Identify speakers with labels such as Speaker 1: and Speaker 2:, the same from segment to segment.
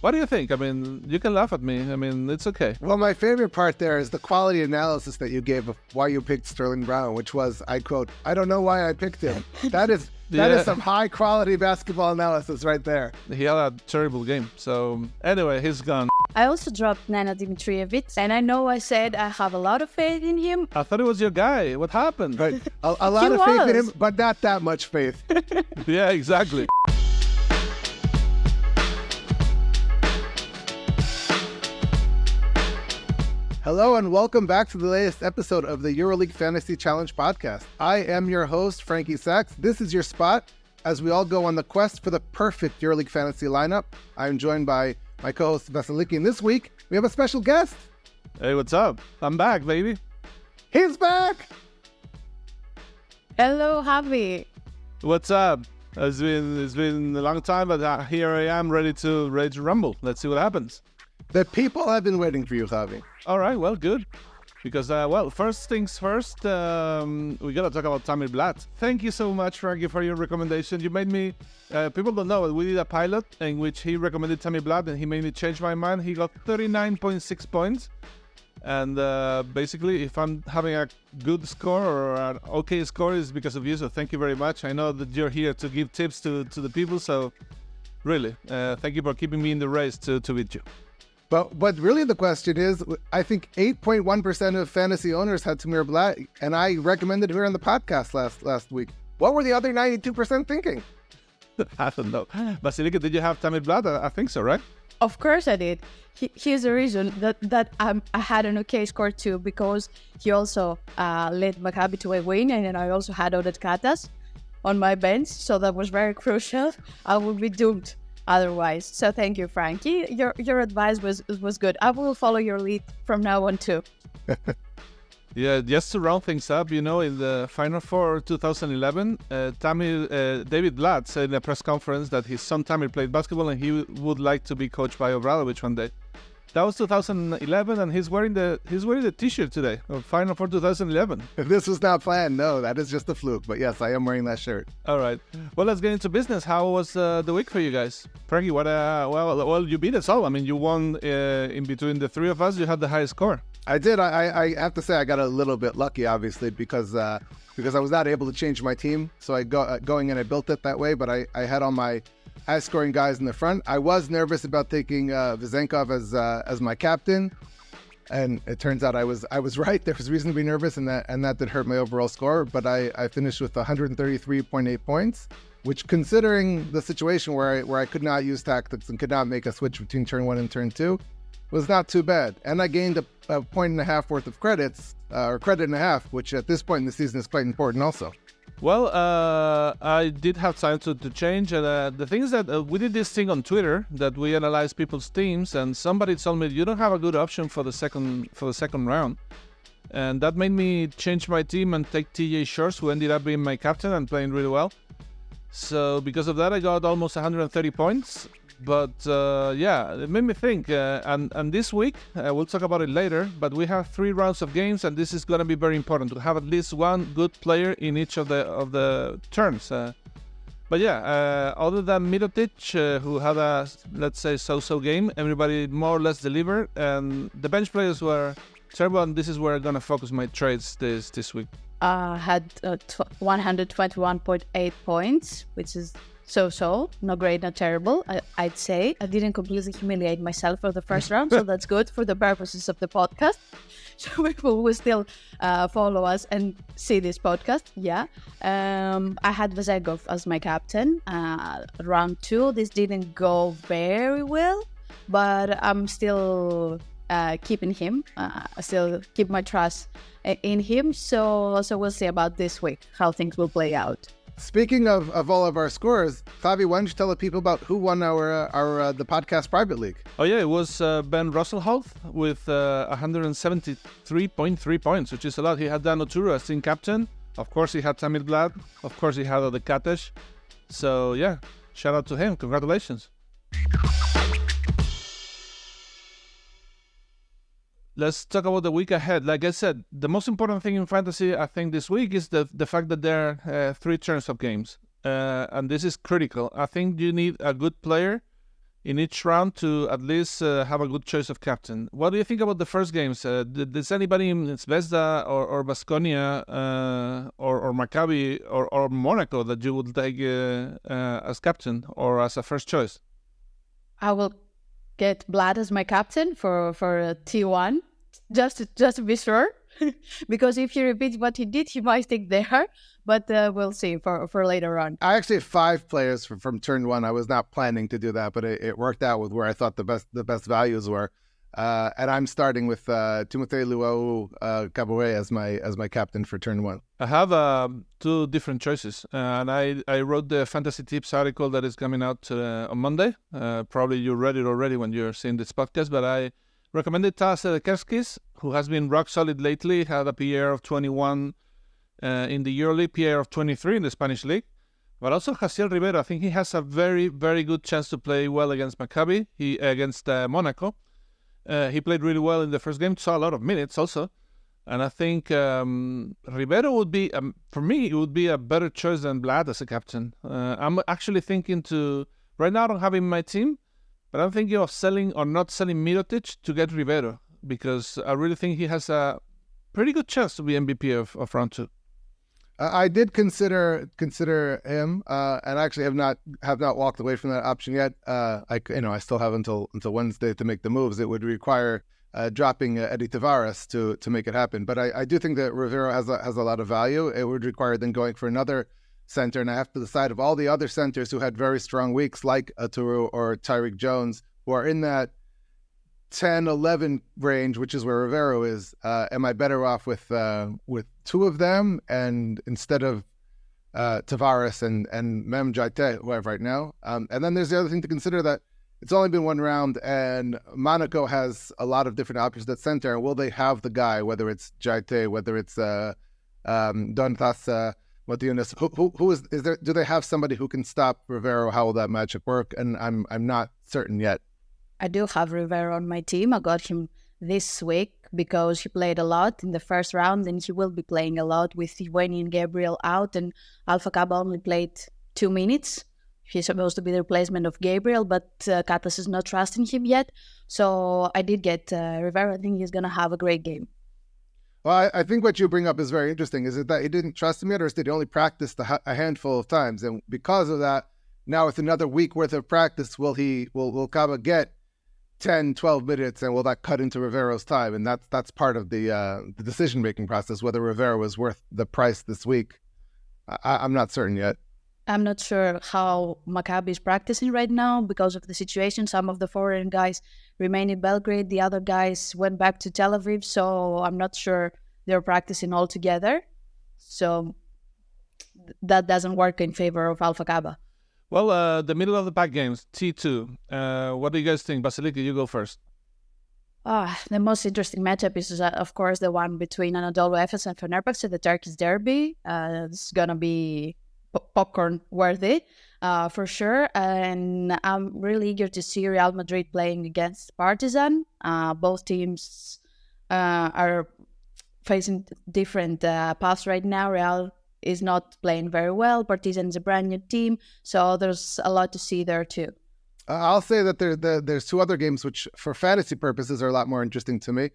Speaker 1: What do you think? I mean, you can laugh at me. I mean, it's okay.
Speaker 2: Well, my favorite part there is the quality analysis that you gave of why you picked Sterling Brown, which was, I quote, "I don't know why I picked him." That is some high quality basketball analysis right there.
Speaker 1: He had a terrible game. So anyway, he's gone.
Speaker 3: I also dropped Nana Dimitrijevic, and I know I said I have a lot of faith in him.
Speaker 1: I thought it was your guy. What happened?
Speaker 2: Right. A lot of faith in him, but not that much faith.
Speaker 1: Yeah, exactly.
Speaker 2: Hello and welcome back to the latest episode of the EuroLeague Fantasy Challenge podcast. I am your host, Frankie Sachs. This is your spot as we all go on the quest for the perfect EuroLeague fantasy lineup. I'm joined by my co-host, Veseliki, and this week we have a special guest.
Speaker 1: Hey, what's up? I'm back, baby.
Speaker 2: He's back!
Speaker 3: Hello, Javi.
Speaker 1: What's up? It's been a long time, but here I am, ready to rumble. Let's see what happens.
Speaker 2: The people have been waiting for you, Javi.
Speaker 1: All right, well, good. Because, first things first, we got to talk about Tamir Blatt. Thank you so much, Frankie, for your recommendation. You made me, people don't know, we did a pilot in which he recommended Tamir Blatt and he made me change my mind. He got 39.6 points. And basically, if I'm having a good score or an okay score, it's because of you. So thank you very much. I know that you're here to give tips to the people. So really, thank you for keeping me in the race to beat you.
Speaker 2: But really the question is, I think 8.1% of fantasy owners had Tamir Blatt, and I recommended her on the podcast last week. What were the other 92% thinking?
Speaker 1: I don't know. Basilika, did you have Tamir Blatt? I think so, right?
Speaker 3: Of course I did. Here's the reason that I had an okay score too, because he also led Maccabi to a win, and then I also had Oded Katas on my bench, so that was very crucial. I would be doomed otherwise. So thank you, Frankie. Your advice was good. I will follow your lead from now on too.
Speaker 1: Yeah, just to round things up, in the Final Four 2011, David Blatt said in a press conference that his son Tamir played basketball and he would like to be coached by Obradovic one day. That was 2011, and he's wearing the T-shirt today of Final Four 2011.
Speaker 2: This was not planned. No, that is just a fluke. But yes, I am wearing that shirt.
Speaker 1: All right. Well, let's get into business. How was the week for you guys? Frankie, well, you beat us all. I mean, you won in between the three of us. You had the highest score.
Speaker 2: I did. I have to say I got a little bit lucky, obviously, because I was not able to change my team. So going in, I built it that way. But I had all my high-scoring guys in the front. I was nervous about taking Vezenkov as my captain, and it turns out I was right. There was reason to be nervous, and that did hurt my overall score. But I finished with 133.8 points, which, considering the situation where I could not use tactics and could not make a switch between turn 1 and turn 2, was not too bad. And I gained a point and a half worth of credits, or credit and a half, which at this point in the season is quite important also.
Speaker 1: Well, I did have time to change, and the thing is that we did this thing on Twitter that we analyzed people's teams, and somebody told me you don't have a good option for the second round, and that made me change my team and take TJ Shorts, who ended up being my captain and playing really well. So because of that, I got almost 130 points. But it made me think, and this week, we'll talk about it later, but we have 3 rounds of games, and this is going to be very important to have at least one good player in each of the turns. But other than Mirotic, who had a, let's say, so-so game, everybody more or less delivered, and the bench players were terrible, and this is where I'm going to focus my trades this week.
Speaker 3: Had 121.8 points, which is so, not great, not terrible, I'd say. I didn't completely humiliate myself for the first round, so that's good for the purposes of the podcast. So people will still follow us and see this podcast, yeah. I had Vezenkov as my captain. Round 2, this didn't go very well, but I'm still keeping him. I still keep my trust in him, so we'll see about this week, how things will play out.
Speaker 2: Speaking of all of our scores, Fabi, why don't you tell the people about who won the podcast private league?
Speaker 1: Oh yeah, it was Ben Russellhoff with 173.3 points, which is a lot. He had Dan Oturu as team captain. Of course, he had Tamir Blatt. Of course, he had Oded Katas. So yeah, shout out to him. Congratulations. Let's talk about the week ahead. Like I said, the most important thing in fantasy, I think, this week is the fact that there are 3 turns of games. And this is critical. I think you need a good player in each round to at least have a good choice of captain. What do you think about the first games? Does anybody in Zvezda or Baskonia or Maccabi or Monaco that you would take as captain or as a first choice?
Speaker 3: I will get Vlad as my captain for T1, just to be sure. Because if he repeats what he did, he might stick there. But we'll see for later on.
Speaker 2: I actually have 5 players from turn 1. I was not planning to do that, but it worked out with where I thought the best values were. And I'm starting with Timothée Luau Caboret as my captain for turn 1.
Speaker 1: I have 2 different choices, and I wrote the Fantasy Tips article that is coming out on Monday. Probably you read it already when you're seeing this podcast, but I recommended Taras Sedekerskis, who has been rock solid lately, had a PAR of 21 in the EuroLeague, PAR of 23 in the Spanish League. But also Jaciel Rivero, I think he has a very, very good chance to play well against Maccabi, against Monaco. He played really well in the first game, saw a lot of minutes also. And I think Rivero would be, for me, it would be a better choice than Vlad as a captain. I'm actually thinking right now I don't have him in my team, but I'm thinking of selling or not selling Mirotic to get Rivero, because I really think he has a pretty good chance to be MVP of round 2.
Speaker 2: I did consider him, and actually have not walked away from that option yet. I still have until Wednesday to make the moves. It would require dropping Eddie Tavares to make it happen. But I do think that Rivero has a lot of value. It would require then going for another center, and I have to decide of all the other centers who had very strong weeks, like Aturu or Tyreek Jones, who are in that 10-11 range, which is where Rivero is. Am I better off with 2 of them, and instead of Tavares and Mem Jaite, who I have right now? And then there's the other thing to consider, that it's only been 1 round, and Monaco has a lot of different options at center. And will they have the guy, whether it's Jaite, whether it's Dontas Martinez? Who is there? Do they have somebody who can stop Rivero? How will that magic work? And I'm not certain yet.
Speaker 3: I do have Rivero on my team. I got him this week because he played a lot in the first round, and he will be playing a lot with Ivani and Gabriel out, and Alpha Kaba only played 2 minutes. He's supposed to be the replacement of Gabriel, but Katas is not trusting him yet. So I did get Rivero. I think he's going to have a great game.
Speaker 2: Well, I think what you bring up is very interesting. Is it that he didn't trust him yet, or did he only practice a handful of times? And because of that, now with another week worth of practice, will Kaba get 10, 12 minutes, and will that cut into Rivero's time? And that's part of the decision-making process, whether Rivero was worth the price this week. I'm not certain yet.
Speaker 3: I'm not sure how Maccabi is practicing right now because of the situation. Some of the foreign guys remain in Belgrade. The other guys went back to Tel Aviv. So I'm not sure they're practicing all together. So that doesn't work in favor of Alpha Kaba.
Speaker 1: Well, the middle of the pack games, T2. What do you guys think? Basilika, you go first.
Speaker 3: The most interesting matchup is, of course, the one between Anadolu Efes and Fenerbahce, the Turkish derby. It's going to be popcorn worthy, for sure. And I'm really eager to see Real Madrid playing against Partizan. Both teams are facing different paths right now. Real is not playing very well. Partizan is a brand new team, so there's a lot to see there too.
Speaker 2: I'll say that there's 2 other games which, for fantasy purposes, are a lot more interesting to me.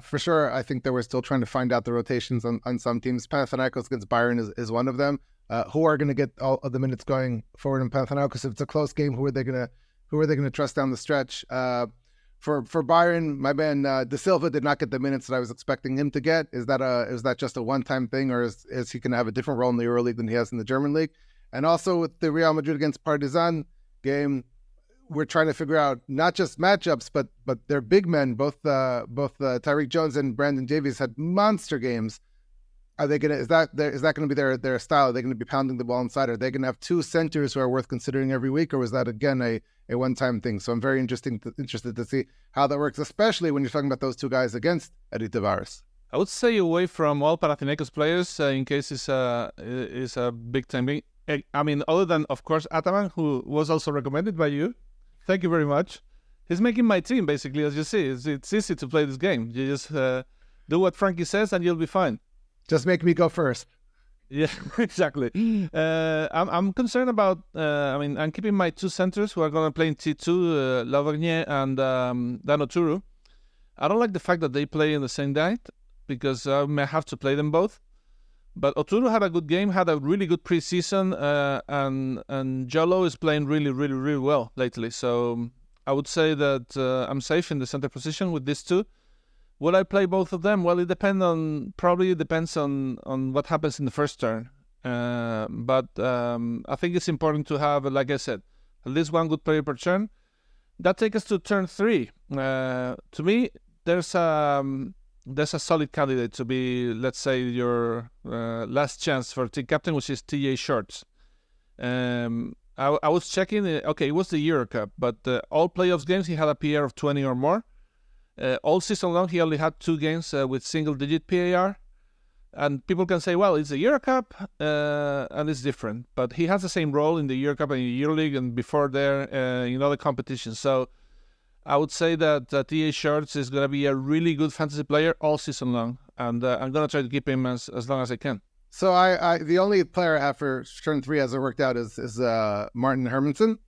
Speaker 2: For sure, I think that we're still trying to find out the rotations on some teams. Panathinaikos against Bayern is one of them. Who are going to get all of the minutes going forward in Panathinaikos? If it's a close game, who are they going to trust down the stretch? For Bayern, my man De Silva did not get the minutes that I was expecting him to get. Is that just a one-time thing, or is he going to have a different role in the EuroLeague than he has in the German league? And also with the Real Madrid against Partizan game, we're trying to figure out not just matchups, but their big men. Both Tyreek Jones and Brandon Davies had monster games. Are they gonna? Is that going to be their style? Are they going to be pounding the ball inside? Are they going to have 2 centers who are worth considering every week, or was that again a one-time thing? So I'm very interested to see how that works, especially when you're talking about those 2 guys against Eddie Tavares.
Speaker 1: I would stay away from all Panathinaikos players in case it's a big time game. I mean, other than of course Ataman, who was also recommended by you. Thank you very much. He's making my team basically, as you see. It's easy to play this game. You just do what Frankie says, and you'll be fine.
Speaker 2: Just make me go first.
Speaker 1: Yeah, exactly. I'm concerned about. I'm keeping my two centers who are going to play in T2, Lavergne and Danoturu. I don't like the fact that they play in the same night because I may have to play them both. But Oturu had a good game, had a really good preseason, and Jolo is playing really, really, really well lately. So I would say that I'm safe in the center position with these two. Will I play both of them? Well, it probably depends on what happens in the first turn. But I think it's important to have, like I said, at least one good player per turn. That takes us to turn 3. To me, there's a solid candidate to be, let's say, your last chance for team captain, which is TJ Shorts. I was checking. Okay, it was the Euro Cup, but all playoffs games he had a PAR of 20 or more. All season long, he only had 2 games with single-digit PAR. And people can say, well, it's a Euro Cup and it's different. But he has the same role in the Euro Cup and in EuroLeague and before there in other competitions. So I would say that TJ Shorts is going to be a really good fantasy player all season long. And I'm going to try to keep him as long as I can.
Speaker 2: So I the only player I have for turn 3 as it worked out is Martin Hermansen,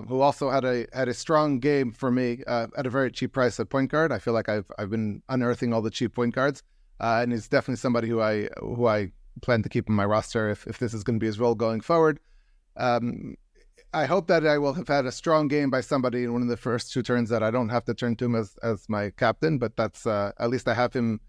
Speaker 2: who also had a strong game for me at a very cheap price at point guard. I feel like I've been unearthing all the cheap point guards, and he's definitely somebody who I plan to keep on my roster if this is going to be his role going forward. I hope that I will have had a strong game by somebody in one of the first 2 turns that I don't have to turn to him as my captain, but that's at least I have him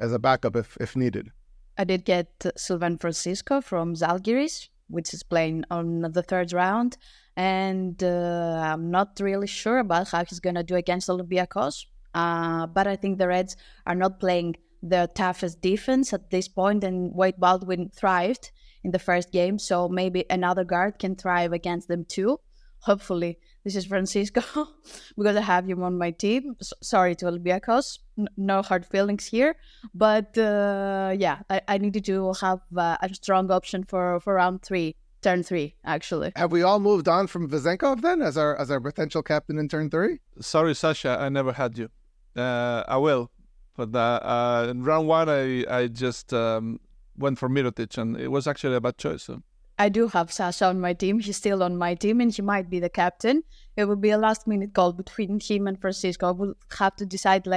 Speaker 2: as a backup if needed.
Speaker 3: I did get Sylvain Francisco from Zalgiris, which is playing on the 3rd round. And I'm not really sure about how he's going to do against Olympiacos. But I think the Reds are not playing the toughest defense at this point, and Wade Baldwin thrived in the first game. So maybe another guard can thrive against them too. Hopefully, this is Francisco because I have him on my team. Sorry to Olympiacos. No hard feelings here. But I needed to have a strong option for round 3. Turn 3, actually.
Speaker 2: Have we all moved on from Vezenkov then as our potential captain in turn 3?
Speaker 1: Sorry, Sasha, I never had you. I will, but in round 1, I just went for Mirotic, and it was actually a bad choice. So.
Speaker 3: I do have Sasha on my team. He's still on my team, and he might be the captain. It will be a last-minute call between him and Francisco. We'll have to decide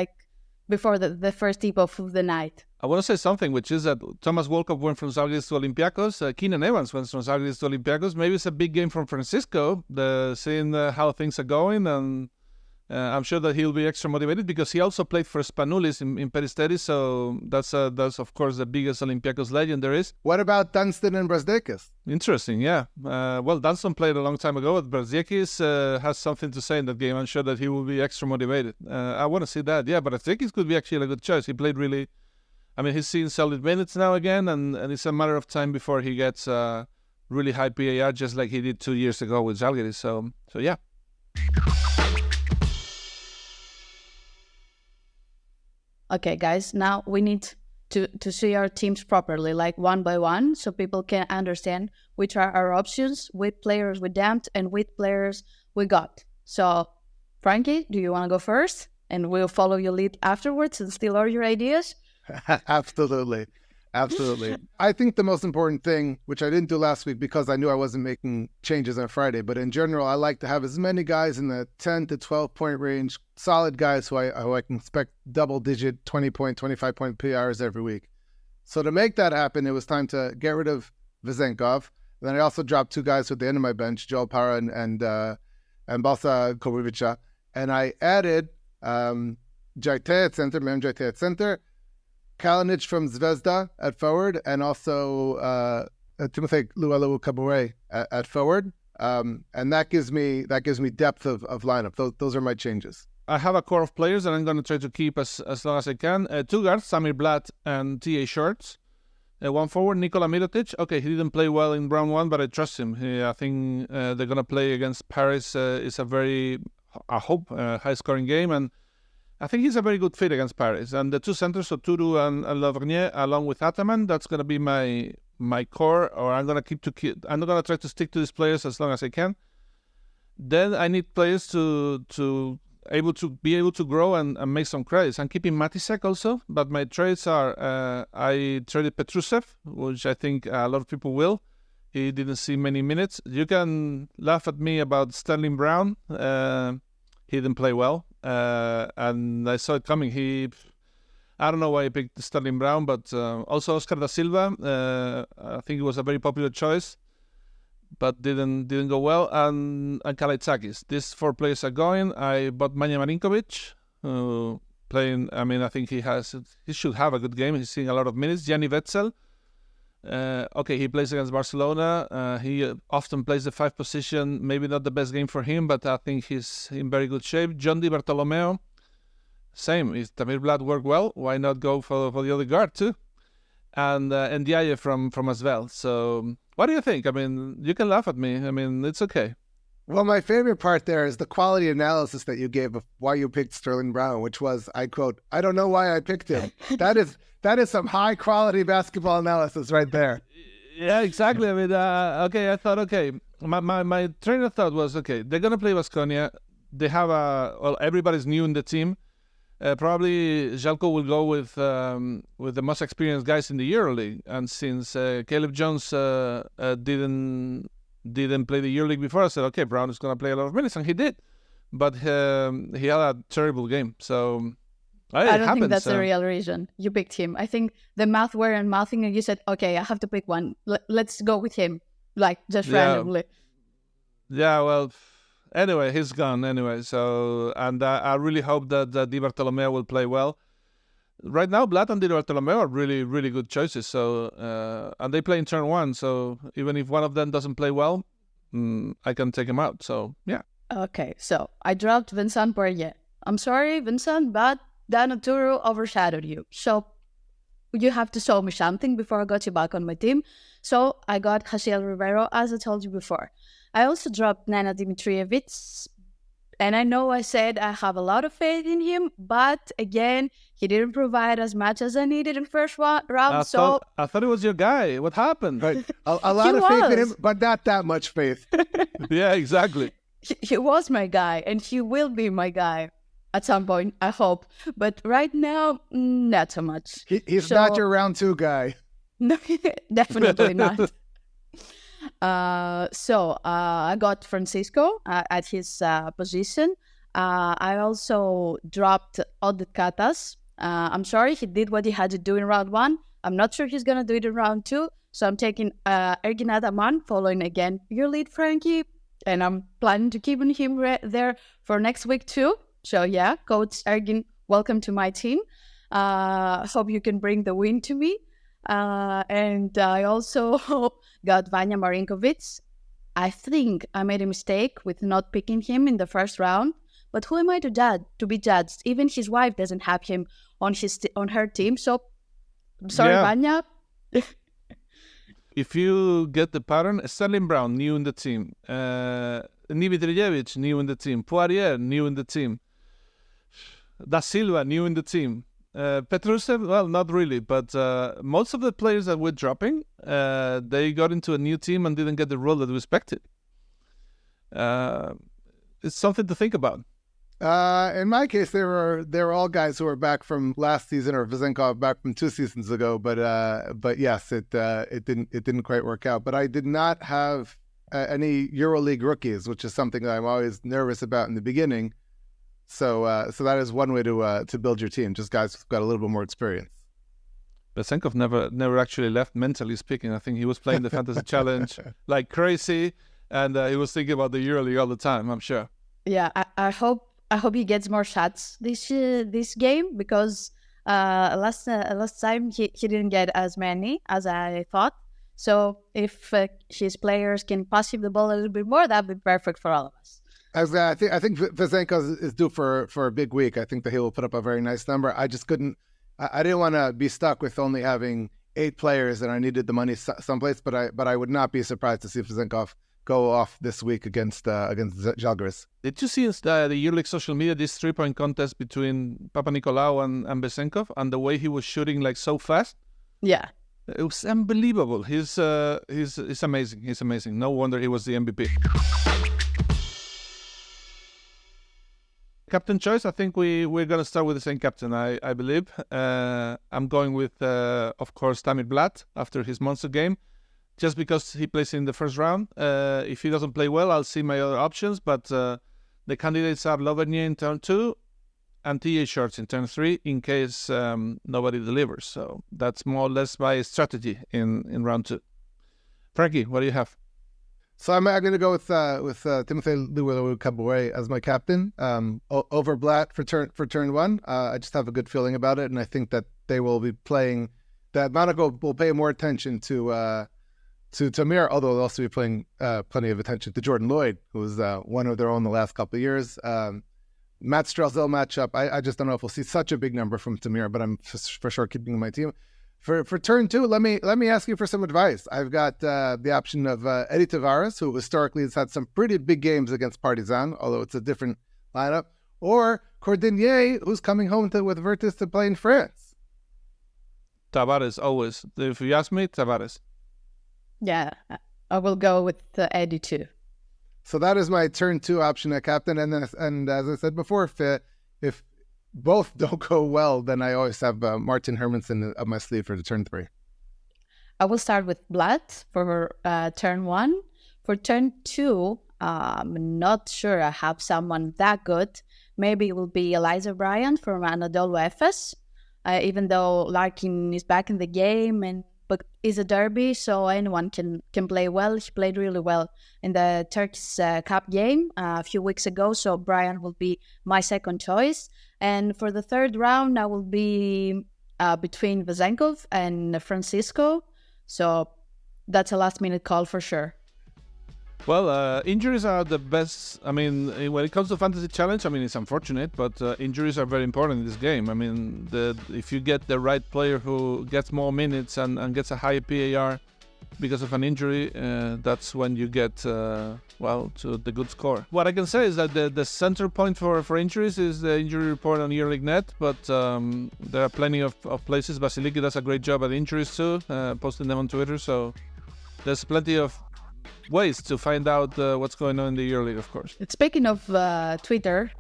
Speaker 3: before the first tip-off of the night.
Speaker 1: I want to say something, which is that Thomas Wolkov went from Zalgiris to Olympiacos. Keenan Evans went from Zalgiris to Olympiacos. Maybe it's a big game from Francisco, seeing how things are going, and I'm sure that he'll be extra motivated because he also played for Spanoulis in Peristeri, so that's of course the biggest Olympiacos legend there is.
Speaker 2: What about Dunston and Brazdeikis?
Speaker 1: Interesting, yeah. Well, Dunston played a long time ago, but Brazdeikis has something to say in that game. I'm sure that he will be extra motivated. I want to see that, yeah, but Brazdeikis could be actually a good choice. He played really... he's seen solid minutes now again, and it's a matter of time before he gets really high PAR, just like he did 2 years ago with Zalgiris. So yeah.
Speaker 3: Okay, guys, now we need to see our teams properly, one by one, so people can understand which are our options, which players we dumped, and which players we got. So, Frankie, do you want to go first? And we'll follow your lead afterwards and steal all your ideas?
Speaker 2: Absolutely. I think the most important thing, which I didn't do last week because I knew I wasn't making changes on Friday, but in general, I like to have as many guys in the 10 to 12 point range, solid guys who I can expect double-digit 20 point, 25 point PRs every week. So to make that happen, it was time to get rid of Vezenkov. Then I also dropped 2 guys at the end of my bench, Joel Para and Balsa Kovica. And I added Jaite at center, Mem Jaite at center, Kalinic from Zvezda at forward, and also Timofey Lualu-Kabore at forward, and that gives me depth of lineup. Those are my changes.
Speaker 1: I have a core of players that I'm going to try to keep as long as I can. 2 guards, Samir Blatt and T.A. Shorts. 1 forward, Nikola Mirotic. Okay, he didn't play well in round 1, but I trust him. I think they're going to play against Paris. It's a very, I hope, high-scoring game, and I think he's a very good fit against Paris. And the 2 centers, so Turu and Lavergne, along with Ataman, that's going to be my core, or I'm going to try to stick to these players as long as I can. Then I need players to able to grow and make some credits. I'm keeping Matisek also, but my trades are I traded Petrusev, which I think a lot of people will. He didn't see many minutes. You can laugh at me about Sterling Brown. He didn't play well, and I saw it coming. I don't know why I picked Sterling Brown, but also Oscar da Silva. I think it was a very popular choice, but didn't go well. And Kalaitzakis. These 4 players are going. I bought Manja Marinkovic, playing. I mean, I think he should have a good game. He's seeing a lot of minutes. Gianni Wetzel. He plays against Barcelona. He often plays the 5 position. Maybe not the best game for him, but I think he's in very good shape. John Di Bartolomeo. Same. If Tamir Vlad worked well, why not go for the other guard too? And Ndiaye from Asvel. So what do you think? I mean, you can laugh at me. I mean, it's okay.
Speaker 2: Well, my favorite part there is the quality analysis that you gave of why you picked Sterling Brown, which was, I quote, "I don't know why I picked him." That is some high quality basketball analysis right there.
Speaker 1: Yeah, exactly. I mean, I thought, my train of thought was, they're gonna play Baskonia. They have everybody's new in the team. Probably Željko will go with the most experienced guys in the EuroLeague, and since Caleb Jones didn't play the EuroLeague before, I said, Brown is going to play a lot of minutes, and he did. But he had a terrible game. So
Speaker 3: I don't think that's the real reason you picked him. I think the math were and mouthing, and you said, I have to pick one. Let's go with him, like just randomly.
Speaker 1: Yeah, well, anyway, he's gone anyway. So, and I really hope that Di Bartolomeo will play well. Right now, Blatt and Di Bartolomeo are really, really good choices. So, and they play in turn 1. So even if one of them doesn't play well, I can take him out. So, yeah.
Speaker 3: Okay, so I dropped Vincent Poirier. I'm sorry, Vincent, but Dan Arturo overshadowed you. So you have to show me something before I got you back on my team. So I got Hasiel Rivero, as I told you before. I also dropped Nana Dimitrijevic. And I know I said I have a lot of faith in him, but again, he didn't provide as much as I needed in first round.
Speaker 1: I thought it was your guy. What happened?
Speaker 2: Right. A lot of faith in him, but not that much faith.
Speaker 1: Yeah, exactly.
Speaker 3: He was my guy, and he will be my guy at some point, I hope. But right now, not so much.
Speaker 2: He's not your round 2 guy.
Speaker 3: No, definitely not. I got Francisco at his position. I also dropped Oded Katas. I'm sorry, he did what he had to do in round 1. I'm not sure he's going to do it in round 2. So I'm taking Ergin Ataman, following again your lead, Frankie. And I'm planning to keep him there for next week too. So yeah, Coach Ergin, welcome to my team. Hope you can bring the win to me. And I also got Vanja Marinkovic. I think I made a mistake with not picking him in the first round. But who am I to be judged? Even his wife doesn't have him on her team. So I'm sorry, yeah. Vanja.
Speaker 1: If you get the pattern, Sterling Brown, new in the team. Dimitrijevic, new in the team. Poirier, new in the team. Da Silva, new in the team. Petrusev, well, not really, but most of the players that we're dropping, they got into a new team and didn't get the role that we expected. It's something to think about.
Speaker 2: In my case, they were all guys who were back from last season, or Vezenkov back from 2 seasons ago. But yes, it didn't quite work out. But I did not have any EuroLeague rookies, which is something that I'm always nervous about in the beginning. So that is one way to build your team. Just guys who've got a little bit more experience.
Speaker 1: Vezenkov never actually left, mentally speaking. I think he was playing the Fantasy Challenge like crazy, and he was thinking about the EuroLeague all the time, I'm sure.
Speaker 3: Yeah, I hope he gets more shots this game, because last time he didn't get as many as I thought. So if his players can pass him the ball a little bit more, that'd be perfect for all of us.
Speaker 2: I think Vezenkov is due for a big week. I think that he will put up a very nice number. I just couldn't. I didn't want to be stuck with only having 8 players, and I needed the money someplace. But I would not be surprised to see Vezenkov go off this week against Žalgiris.
Speaker 1: Did you see the EuroLeague social media, this 3-point contest between Papanikolaou and Vezenkov, and the way he was shooting like so fast?
Speaker 3: Yeah,
Speaker 1: it was unbelievable. He's amazing. He's amazing. No wonder he was the MVP. Captain choice, I think we're going to start with the same captain, I believe. I'm going with, of course, Tamir Blatt after his monster game, just because he plays in the first round. If he doesn't play well, I'll see my other options, but the candidates are Lovernier in turn 2 and T.A. Shorts in turn 3 in case nobody delivers. So that's more or less my strategy in round 2. Frankie, what do you have?
Speaker 2: So I'm going to go with Timothée Luwawu-Caboret as my captain over Blatt for turn 1. I just have a good feeling about it, and I think that they will be playing. That Monaco will pay more attention to Tamir, although they'll also be paying plenty of attention to Jordan Lloyd, who was one of their own the last couple of years. Matt Strelzel matchup. I just don't know if we'll see such a big number from Tamir, but I'm for sure keeping him in my team. For turn 2, let me ask you for some advice. I've got the option of Eddie Tavares, who historically has had some pretty big games against Partizan, although it's a different lineup, or Cordinier, who's coming home with Virtus to play in France.
Speaker 1: Tavares, always. If you ask me, Tavares.
Speaker 3: Yeah, I will go with Eddie too.
Speaker 2: So that is my turn 2 option at captain, and as I said before, if both don't go well, then I always have Martin Hermansen up my sleeve for the turn 3.
Speaker 3: I will start with Blatt for turn 1. For turn 2, I'm not sure I have someone that good. Maybe it will be Eliza Bryant from Anadolu Efes, even though Larkin is back in the game, but it's a derby, so anyone can play well. He played really well in the Turkish Cup game a few weeks ago, so Bryant will be my second choice. And for the third round, I will be between Vezenkov and Francisco. So that's a last-minute call for sure.
Speaker 1: Well, injuries are the best. I mean, when it comes to Fantasy Challenge, I mean, it's unfortunate, but injuries are very important in this game. I mean, if you get the right player who gets more minutes and gets a higher PAR because of an injury, that's when you get, to the good score. What I can say is that the center point for injuries is the injury report on EuroLeague Net, but there are plenty of places. Vasiliki does a great job at injuries too, posting them on Twitter, so there's plenty of ways to find out what's going on in the EuroLeague, of course.
Speaker 3: Speaking of Twitter,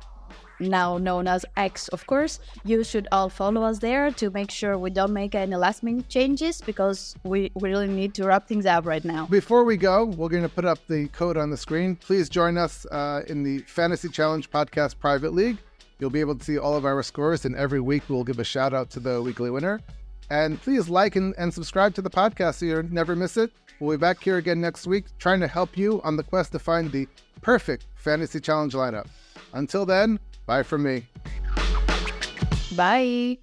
Speaker 3: now known as X, of course, you should all follow us there to make sure we don't make any last-minute changes, because we really need to wrap things up right now.
Speaker 2: Before we go, we're going to put up the code on the screen. Please join us in the Fantasy Challenge Podcast Private League. You'll be able to see all of our scores, and every week we'll give a shout-out to the weekly winner. And please like and subscribe to the podcast so you never miss it. We'll be back here again next week, trying to help you on the quest to find the perfect Fantasy Challenge lineup. Until then, bye from me.
Speaker 3: Bye.